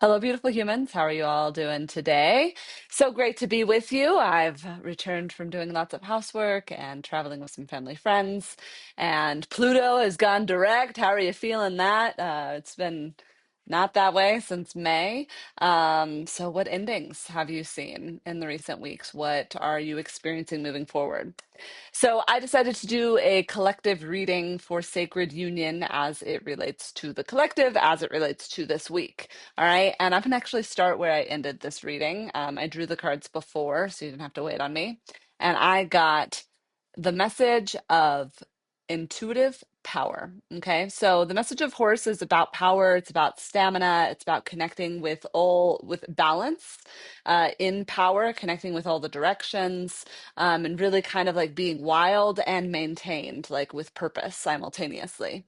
Hello, beautiful humans. How are you all doing today? So great to be with you. I've returned from doing lots of housework and traveling with some family friends, and Pluto has gone direct. How are you feeling that? It's been not that way since May. So what endings have you seen in the recent weeks? What are you experiencing moving forward? So I decided to do a collective reading for Sacred Union as it relates to the collective, as it relates to this week. All right. And I'm going to actually start where I ended this reading. I drew the cards before, so you didn't have to wait on me. And I got the message of intuitive power. Okay. So the message of horse is about power. It's about stamina. It's about connecting with balance, in power, connecting with all the directions, and really kind of like being wild and maintained, like with purpose simultaneously.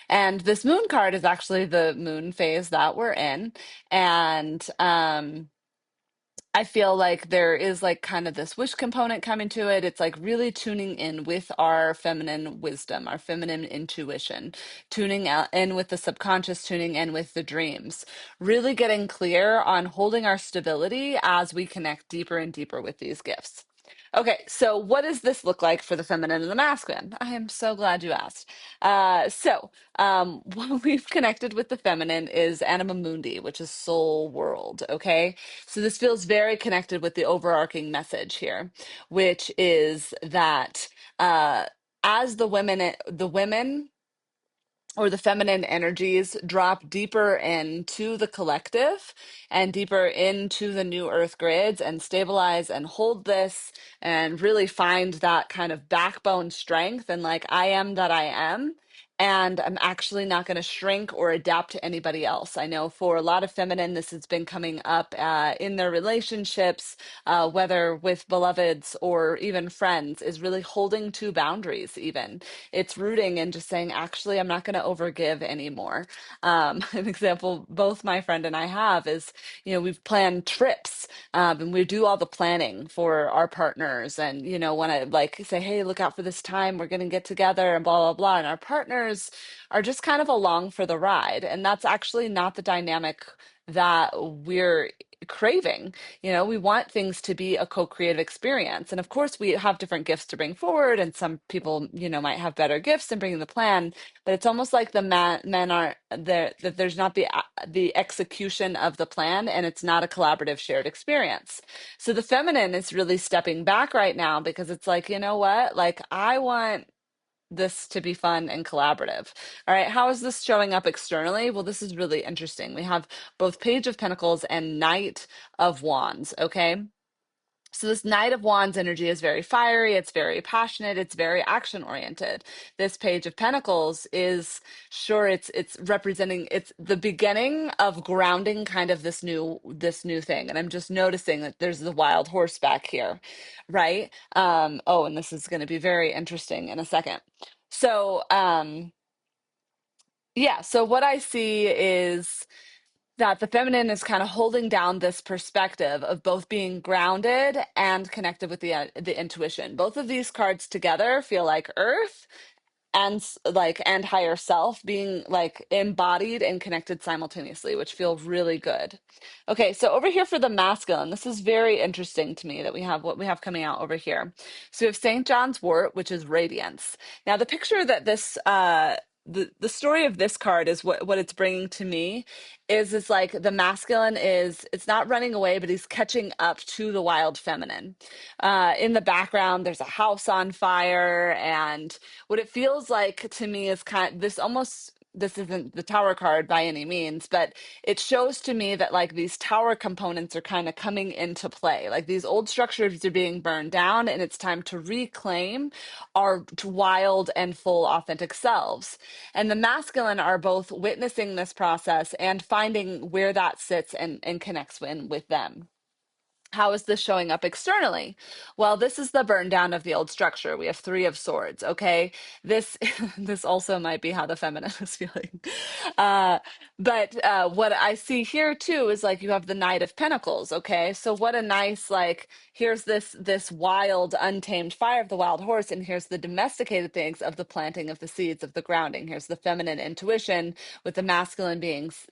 And this moon card is actually the moon phase that we're in. And I feel like there is like kind of this wish component coming to it. It's like really tuning in with our feminine wisdom, our feminine intuition, tuning out in with the subconscious, tuning in with the dreams, really getting clear on holding our stability as we connect deeper and deeper with these gifts. Okay, so what does this look like for the feminine and the masculine? I am so glad you asked. What we've connected with the feminine is Anima Mundi, which is soul world. Okay, so this feels very connected with the overarching message here, which is that uh, as the women or the feminine energies drop deeper into the collective and deeper into the new earth grids and stabilize and hold this and really find that kind of backbone strength and like I am that I am. And I'm actually not going to shrink or adapt to anybody else. I know for a lot of feminine, this has been coming up in their relationships, whether with beloveds or even friends, is really holding to boundaries, even it's rooting and just saying, actually, I'm not going to overgive anymore. An example both my friend and I have is, we've planned trips, and we do all the planning for our partners and, want to like say, hey, look out for this time. We're going to get together and blah, blah, blah. And our partners are just kind of along for the ride. And that's actually not the dynamic that we're craving. We want things to be a co-creative experience. And of course, we have different gifts to bring forward, and some people, might have better gifts in bringing the plan, but it's almost like the men are there, that there's not the execution of the plan, and it's not a collaborative shared experience. So the feminine is really stepping back right now because it's like, you know what? Like, I want this to be fun and collaborative. All right, how is this showing up externally? Well, this is really interesting. We have both Page of Pentacles and Knight of Wands, okay? So this Knight of Wands energy is very fiery, it's very passionate, it's very action oriented. This Page of Pentacles is sure it's representing it's the beginning of grounding kind of this new thing. And I'm just noticing that there's the wild horse back here, right? Oh, and this is going to be very interesting in a second. So, yeah, so what I see is that the feminine is kind of holding down this perspective of both being grounded and connected with the intuition. Both of these cards together feel like earth and and higher self being like embodied and connected simultaneously, which feel really good. Okay, so over here for the masculine, this is very interesting to me that we have what we have coming out over here. So we have St. John's wort, which is radiance. Now the picture that this the story of this card is what it's bringing to me is like the masculine is it's not running away, but he's catching up to the wild feminine. In the background there's a house on fire, and what it feels like to me is kind of this almost, this isn't the tower card by any means, but it shows to me that like these tower components are kind of coming into play. Like these old structures are being burned down, and it's time to reclaim our wild and full authentic selves. And the masculine are both witnessing this process and finding where that sits and connects with them. How is this showing up externally? Well, this is the burn down of the old structure. We have Three of Swords. Okay, this this also might be how the feminine is feeling. Uh, but what I see here too is like you have the Knight of Pentacles. Okay, so what a nice like here's this wild, untamed fire of the wild horse, and here's the domesticated things of the planting of the seeds of the grounding. Here's the feminine intuition with the masculine beings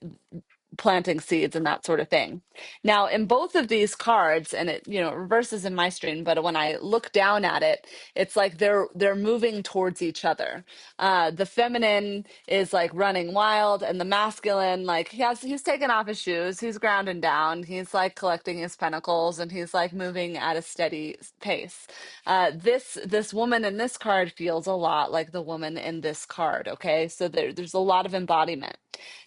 planting seeds and that sort of thing. Now, in both of these cards, and it, you know, it reverses in my stream, but when I look down at it, it's like they're moving towards each other. The feminine is like running wild, and the masculine, like he's taking off his shoes, he's grounding down, he's like collecting his pentacles, and he's like moving at a steady pace. This woman in this card feels a lot like the woman in this card. Okay, so there's a lot of embodiment.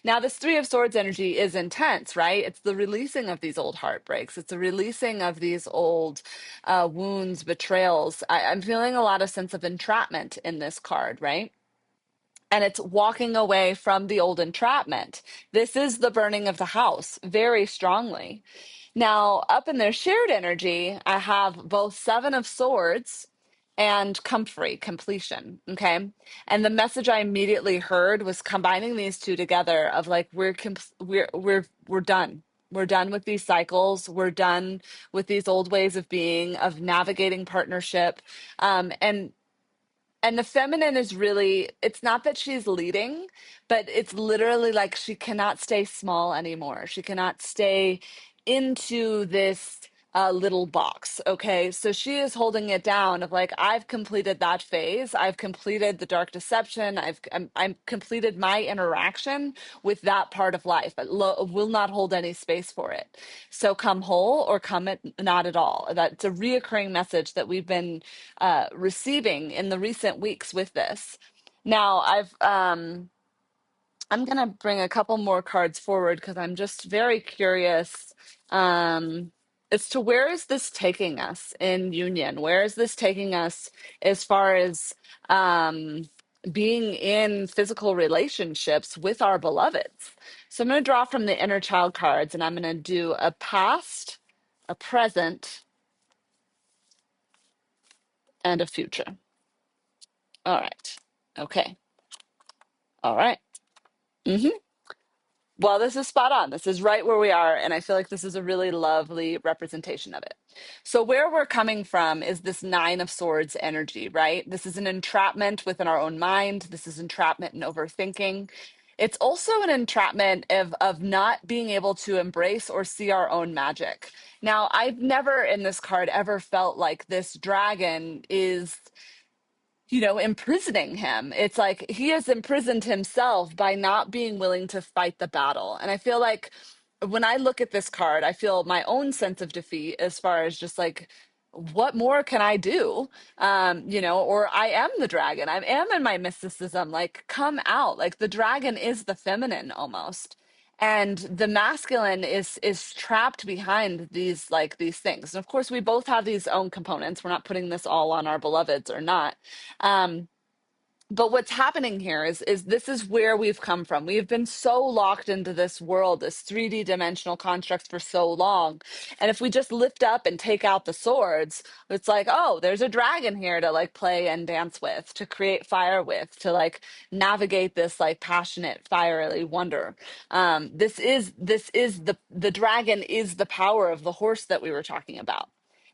Now, this Three of Swords energy is intense, right? It's the releasing of these old heartbreaks. It's the releasing of these old wounds, betrayals. I'm feeling a lot of sense of entrapment in this card, right? And it's walking away from the old entrapment. This is the burning of the house very strongly. Now, up in their shared energy, I have both Seven of Swords and comfrey, completion. Okay. And the message I immediately heard was combining these two together of like, we're done. We're done with these cycles. We're done with these old ways of being, of navigating partnership. And the feminine is really, it's not that she's leading, but it's literally like she cannot stay small anymore. She cannot stay into this little box. Okay. So she is holding it down of like, I've completed that phase. I've completed the dark deception. I'm completed my interaction with that part of life, but will not hold any space for it. So come whole or come it not at all. That's a reoccurring message that we've been receiving in the recent weeks with this. Now, I'm gonna bring a couple more cards forward because I'm just very curious um, as to where is this taking us in union? Where is this taking us as far as being in physical relationships with our beloveds? So I'm gonna draw from the inner child cards, and I'm gonna do a past, a present, and a future. All right. Okay. All right. Mm-hmm. Well, this is spot on. This is right where we are. And I feel like this is a really lovely representation of it. So, where we're coming from is this Nine of Swords energy, right? This is an entrapment within our own mind. This is entrapment and overthinking. It's also an entrapment of not being able to embrace or see our own magic. Now, I've never in this card ever felt like this dragon is, you know, imprisoning him. It's like he has imprisoned himself by not being willing to fight the battle. And I feel like when I look at this card, I feel my own sense of defeat as far as just like, what more can I do? You know, or I am the dragon. I am in my mysticism. Like, come out. Like the dragon is the feminine almost. And the masculine is trapped behind these like these things. And of course, we both have these own components. We're not putting this all on our beloveds or not. Um, but what's happening here is this is where we've come from. We've been so locked into this world, this 3D dimensional constructs for so long. And if we just lift up and take out the swords, it's like, oh, there's a dragon here to like play and dance with, to create fire with, to like navigate this like passionate, fiery wonder. This is the dragon is the power of the horse that we were talking about.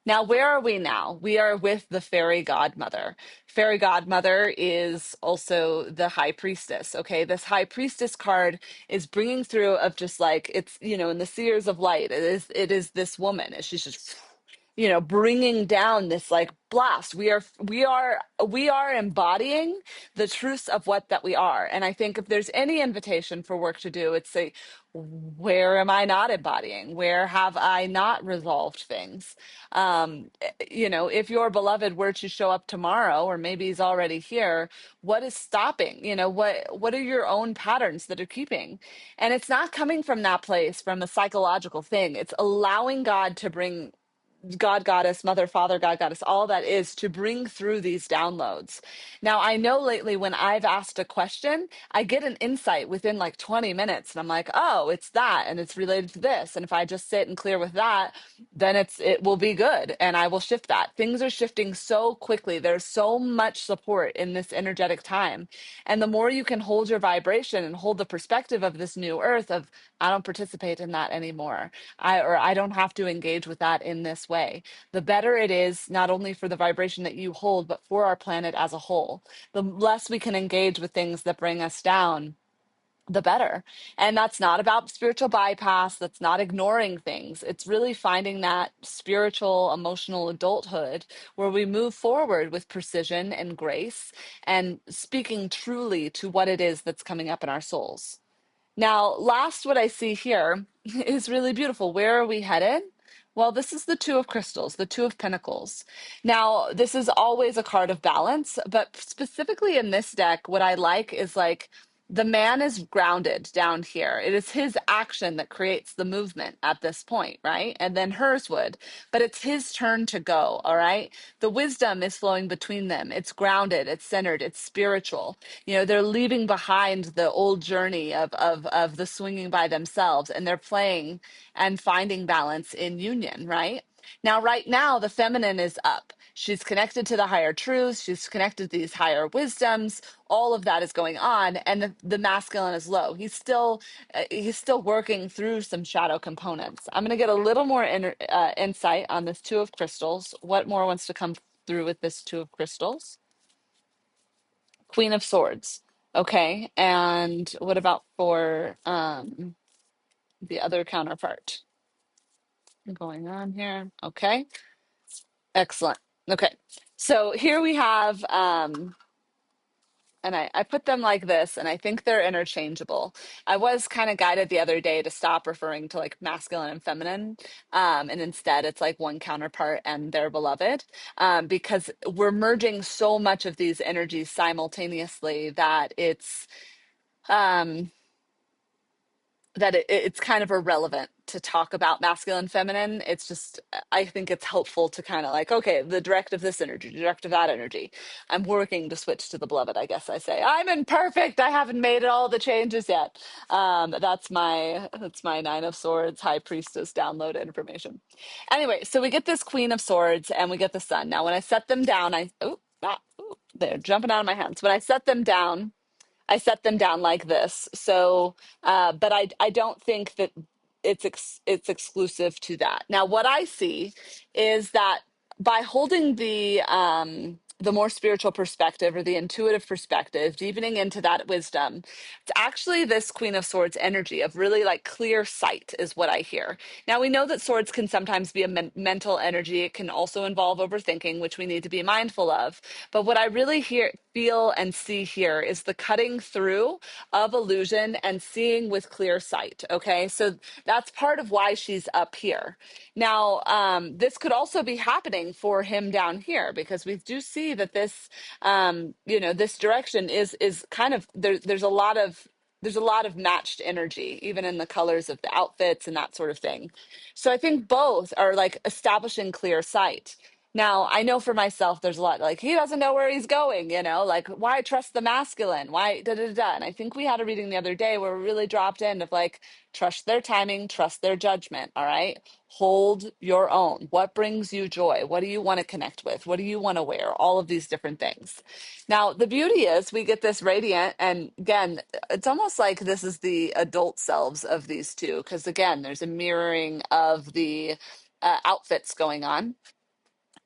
Now, where are we now? We are with the fairy godmother. Fairy godmother is also the high priestess. Okay, this high priestess card is bringing through of just like it's, you know, in the seers of light. It is this woman. She's just, you know, bringing down this like blast. We are embodying the truths of what that we are. And I think if there's any invitation for work to do, it's say, where am I not embodying? Where have I not resolved things? You know, if your beloved were to show up tomorrow, or maybe he's already here, what is stopping? You know, what are your own patterns that are keeping? And it's not coming from that place, from a psychological thing. It's allowing God to bring God, goddess, mother, father, God, goddess, all that is to bring through these downloads. Now, I know lately when I've asked a question, I get an insight within like 20 minutes and I'm like, oh, it's that and it's related to this. And if I just sit and clear with that, then it will be good and I will shift that. Things are shifting so quickly. There's so much support in this energetic time. And the more you can hold your vibration and hold the perspective of this new earth of I don't participate in that anymore. I don't have to engage with that in this way. The better it is, not only for the vibration that you hold, but for our planet as a whole. The less we can engage with things that bring us down, the better. And that's not about spiritual bypass. That's not ignoring things. It's really finding that spiritual, emotional adulthood where we move forward with precision and grace and speaking truly to what it is that's coming up in our souls. Now, last, what I see here is really beautiful. Where are we headed? Well, this is the Two of Crystals, the Two of Pentacles. Now, this is always a card of balance, but specifically in this deck, what I like is like the man is grounded down here. It is his action that creates the movement at this point, right? And then hers would, but it's his turn to go, all right? The wisdom is flowing between them. It's grounded, it's centered, it's spiritual. You know, they're leaving behind the old journey of the swinging by themselves, and they're playing and finding balance in union, right? Now, right now, the feminine is up. She's connected to the higher truths. She's connected to these higher wisdoms. All of that is going on, and the masculine is low. He's still working through some shadow components. I'm going to get a little more insight on this Two of Crystals. What more wants to come through with this Two of Crystals? Queen of Swords. Okay. And what about for the other counterpart? Going on here. Okay. Excellent. Okay. So here we have and I put them like this, and I think they're interchangeable. I was kind of guided the other day to stop referring to like masculine and feminine, and instead it's like one counterpart and their beloved, because we're merging so much of these energies simultaneously that um, it's kind of irrelevant to talk about masculine feminine. It's just, I think it's helpful to kind of like, okay, the direct of this energy, direct of that energy. I'm working to switch to the beloved, I guess I say. I'm imperfect. I haven't made all the changes yet. That's my Nine of Swords, High Priestess download information. Anyway, so we get this Queen of Swords and we get the Sun. Now, when I set them down, they're jumping out of my hands. When I set them down like this. So, but I don't think that it's exclusive to that. Now, what I see is that by holding the more spiritual perspective or the intuitive perspective, deepening into that wisdom, it's actually this Queen of Swords energy of really like clear sight is what I hear. Now, we know that swords can sometimes be a mental energy. It can also involve overthinking, which we need to be mindful of. But what I really feel and see here is the cutting through of illusion and seeing with clear sight. Okay. So that's part of why she's up here. Now, this could also be happening for him down here because we do see that this, this direction is kind of there's a lot of matched energy, even in the colors of the outfits and that sort of thing. So I think both are like establishing clear sight. Now, I know for myself, there's a lot like he doesn't know where he's going, like why trust the masculine? Why da da da? And I think we had a reading the other day where we really dropped in of like, trust their timing, trust their judgment. All right. Hold your own. What brings you joy? What do you want to connect with? What do you want to wear? All of these different things. Now, the beauty is we get this radiant, and again, it's almost like this is the adult selves of these two, because again, there's a mirroring of the outfits going on.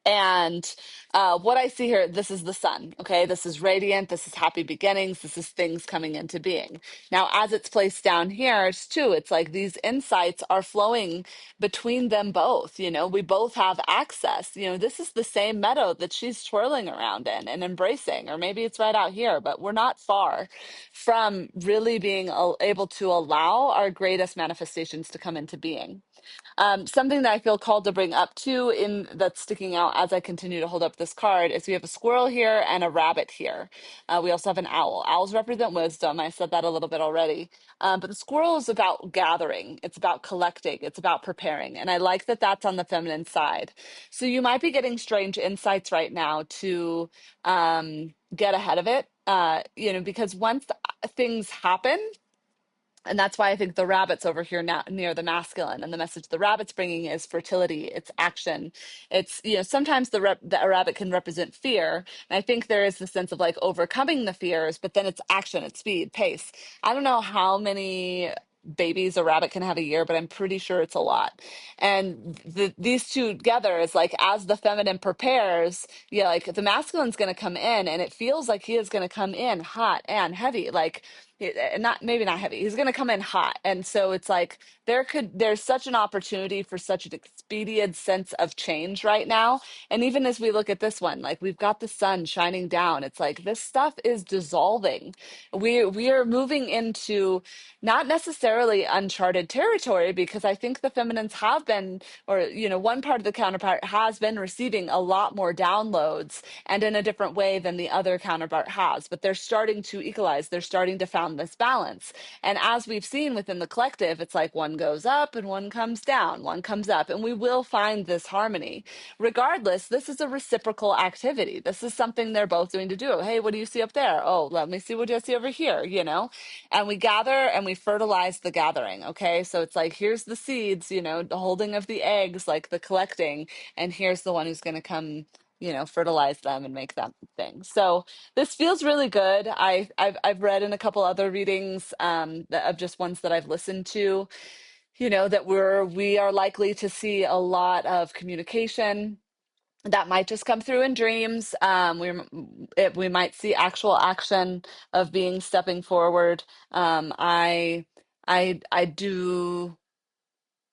And what I see here, this is the sun. Okay. This is radiant. This is happy beginnings. This is things coming into being. Now, as it's placed down here, it's like these insights are flowing between them both. We both have access. This is the same meadow that she's twirling around in and embracing, or maybe it's right out here, but we're not far from really being able to allow our greatest manifestations to come into being. Something that I feel called to bring up too, in that's sticking out as I continue to hold up this card, is we have a squirrel here and a rabbit here. We also have an owl. Owls represent wisdom. I said that a little bit already. But the squirrel is about gathering. It's about collecting. It's about preparing. And I like that that's on the feminine side. So you might be getting strange insights right now to get ahead of it. Because once things happen, and that's why I think the rabbit's over here now near the masculine. And the message the rabbit's bringing is fertility, it's action. It's, sometimes the rabbit can represent fear. And I think there is the sense of like overcoming the fears, but then it's action, it's speed, pace. I don't know how many babies a rabbit can have a year, but I'm pretty sure it's a lot. And these two together is like, as the feminine prepares, like the masculine's going to come in, and it feels like he is going to come in hot and heavy. Like, not maybe not heavy. He's going to come in hot. And so it's like there's such an opportunity for such an expedient sense of change right now. And even as we look at this one, like we've got the sun shining down. It's like this stuff is dissolving. We are moving into not necessarily uncharted territory, because I think the feminines have been, or one part of the counterpart has been receiving a lot more downloads and in a different way than the other counterpart has. But they're starting to equalize, they're starting to found this balance. And as we've seen within the collective, it's like one goes up and one comes down, one comes up, and we will find this harmony. Regardless, this is a reciprocal activity. This is something they're both doing to do. Hey, what do you see up there? Oh, let me see what I see over here, And we gather and we fertilize the gathering. Okay. So it's like, here's the seeds, the holding of the eggs, like the collecting, and here's the one who's going to come, fertilize them and make that thing. So this feels really good. I've read in a couple other readings of just ones that I've listened to, that we are likely to see a lot of communication that might just come through in dreams. We might see actual action of being stepping forward. I do.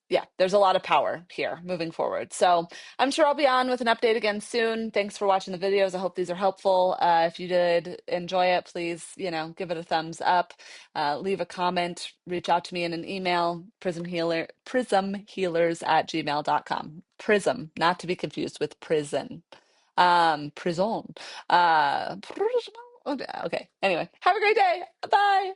Yeah, there's a lot of power here moving forward. So I'm sure I'll be on with an update again soon. Thanks for watching the videos. I hope these are helpful. If you did enjoy it, please, give it a thumbs up, leave a comment, reach out to me in an email, prismhealers@gmail.com. Prism, not to be confused with prison. Prison. Okay. Anyway, have a great day. Bye.